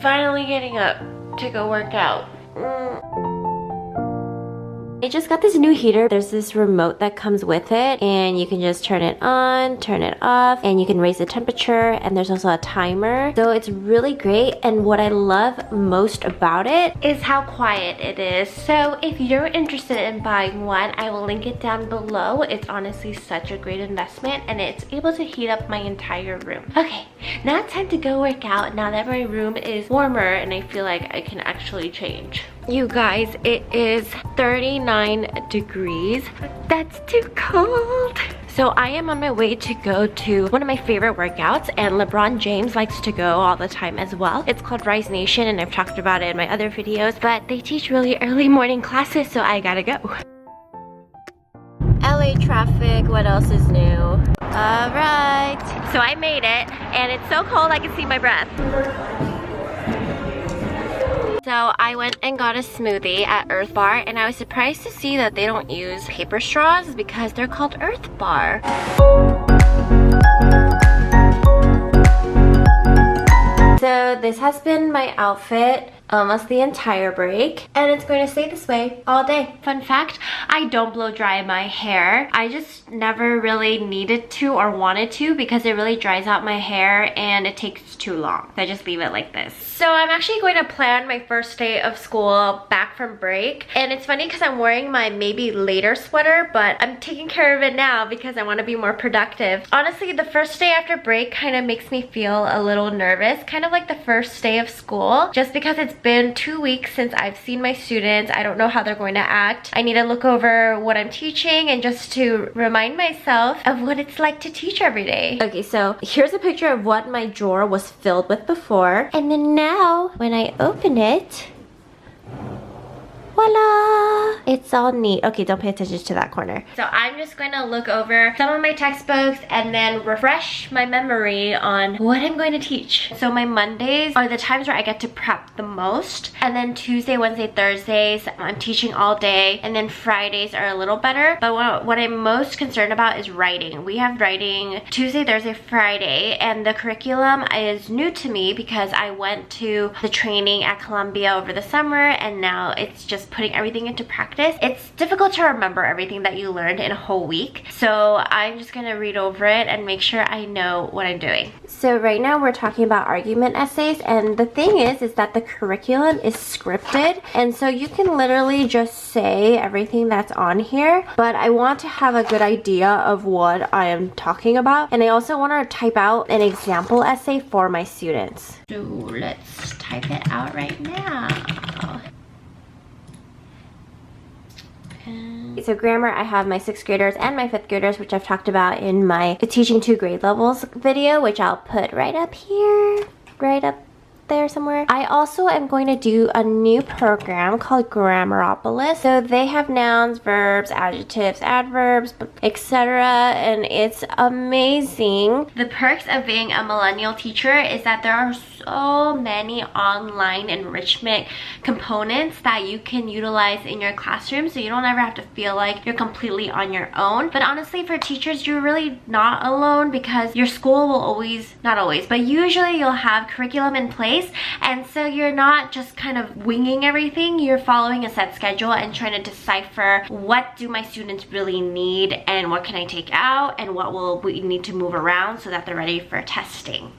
Finally getting up to go work out. I just got this new heater. There's this remote that comes with it, and you can just turn it on, turn it off, and you can raise the temperature, and there's also a timer. So it's really great, and what I love most about it is how quiet it is. So if you're interested in buying one, I will link it down below. It's honestly such a great investment, and it's able to heat up my entire room. Okay, now it's time to go work out now that my room is warmer and I feel like I can actually change. You guys, it is 39 degrees. That's too cold. So I am on my way to go to one of my favorite workouts, and LeBron James likes to go all the time as well. It's called Rise Nation, and I've talked about it in my other videos, but they teach really early morning classes, so I gotta go. LA traffic, what else is new? Alright, so I made it, and it's so cold I can see my breath. So I went and got a smoothie at Earth Bar, and I was surprised to see that they don't use paper straws because they're called Earth Bar. So this has been my outfit almost the entire break, and it's going to stay this way all day. Fun fact, I don't blow dry my hair. I just never really needed to or wanted to because it really dries out my hair and it takes too long. So I just leave it like this. So I'm actually going to plan my first day of school back from break, and it's funny because I'm wearing my maybe later sweater, but I'm taking care of it now because I want to be more productive. Honestly, the first day after break kind of makes me feel a little nervous, kind of like the first day of school, just because it's been 2 weeks since I've seen my students. I don't know how they're going to act. I need to look over what I'm teaching and just to remind myself of what it's like to teach every day. Okay, so here's a picture of what my drawer was filled with before, and then now when I open it, voila! It's all neat. Okay, don't pay attention to that corner. So I'm just going to look over some of my textbooks and then refresh my memory on what I'm going to teach. So my Mondays are the times where I get to prep the most. And then Tuesday, Wednesday, Thursdays, I'm teaching all day. And then Fridays are a little better. But what I'm most concerned about is writing. We have writing Tuesday, Thursday, Friday. And the curriculum is new to me because I went to the training at Columbia over the summer, and now it's just putting everything into practice. It's difficult to remember everything that you learned in a whole week, so I'm just gonna read over it and make sure I know what I'm doing. So right now we're talking about argument essays, and the thing is that the curriculum is scripted, and so you can literally just say everything that's on here, but I want to have a good idea of what I am talking about, and I also want to type out an example essay for my students. So let's type it out right now. So grammar, I have my 6th graders and my 5th graders, which I've talked about in my teaching 2 grade levels video, which I'll put right up here, right up there somewhere. I also am going to do a new program called Grammaropolis. So they have nouns, verbs, adjectives, adverbs, etc., and it's amazing. The perks of being a millennial teacher is that there are so many online enrichment components that you can utilize in your classroom, so you don't ever have to feel like you're completely on your own. But honestly, for teachers, you're really not alone because your school will always, not always, but usually you'll have curriculum in place, and so you're not just kind of winging everything. You're following a set schedule and trying to decipher what do my students really need and what can I take out and what will we need to move around so that they're ready for testing.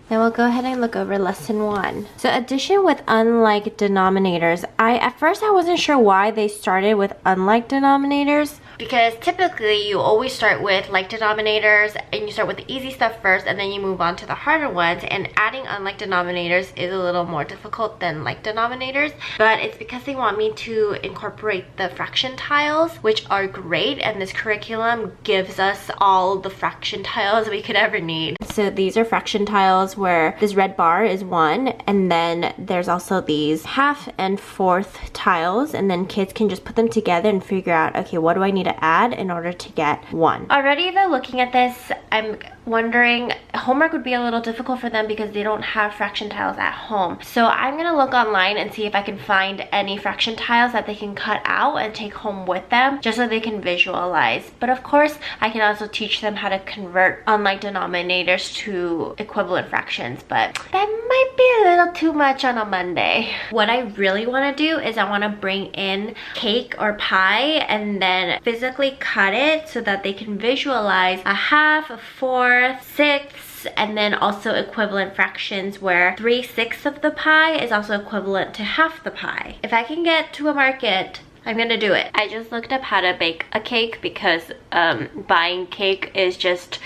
Then we'll go ahead and look over lesson 1. So addition with unlike denominators. At first I wasn't sure why they started with unlike denominators, because typically you always start with like denominators and you start with the easy stuff first and then you move on to the harder ones, and adding unlike denominators is a little more difficult than like denominators, but it's because they want me to incorporate the fraction tiles, which are great, and this curriculum gives us all the fraction tiles we could ever need. So these are fraction tiles tiles where this red bar is 1, and then there's also these half and fourth tiles, and then kids can just put them together and figure out, okay, what do I need to add in order to get 1. Already though, looking at this, I'm wondering, homework would be a little difficult for them because they don't have fraction tiles at home. So I'm gonna look online and see if I can find any fraction tiles that they can cut out and take home with them, just so they can visualize. But of course, I can also teach them how to convert unlike denominators to equivalent fractions, but that might be a little too much on a Monday. What I really wanna do is I wanna bring in cake or pie and then physically cut it so that they can visualize a half, a fourth, 6, and then also equivalent fractions where 3/6 of the pie is also equivalent to half the pie. If I can get to a market, I'm gonna do it. I just looked up how to bake a cake because buying cake is just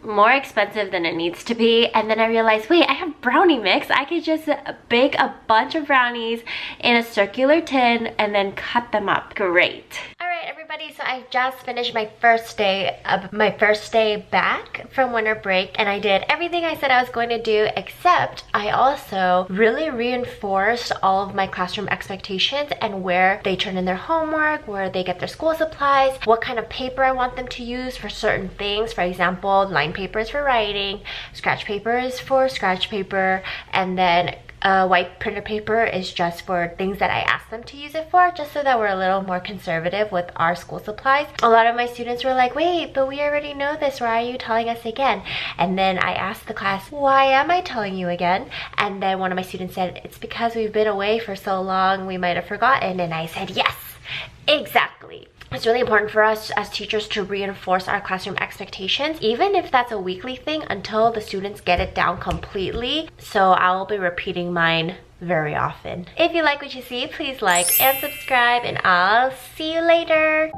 more expensive than it needs to be, and then I realized, wait, I have brownie mix. I could just bake a bunch of brownies in a circular tin and then cut them up. Great. Alright everybody, so I just finished my first day back from winter break, and I did everything I said I was going to do, except I also really reinforced all of my classroom expectations and where they turn in their homework, where they get their school supplies, what kind of paper I want them to use for certain things. For example, line paper is for writing, scratch paper is for scratch paper, and then white printer paper is just for things that I asked them to use it for, just so that we're a little more conservative with our school supplies. A lot of my students were like, wait, but we already know this, why are you telling us again? And then I asked the class, why am I telling you again? And then one of my students said, it's because we've been away for so long, we might have forgotten. And I said, yes, exactly. It's really important for us as teachers to reinforce our classroom expectations, even if that's a weekly thing, until the students get it down completely. So I'll be repeating mine very often. If you like what you see, please like and subscribe, and I'll see you later.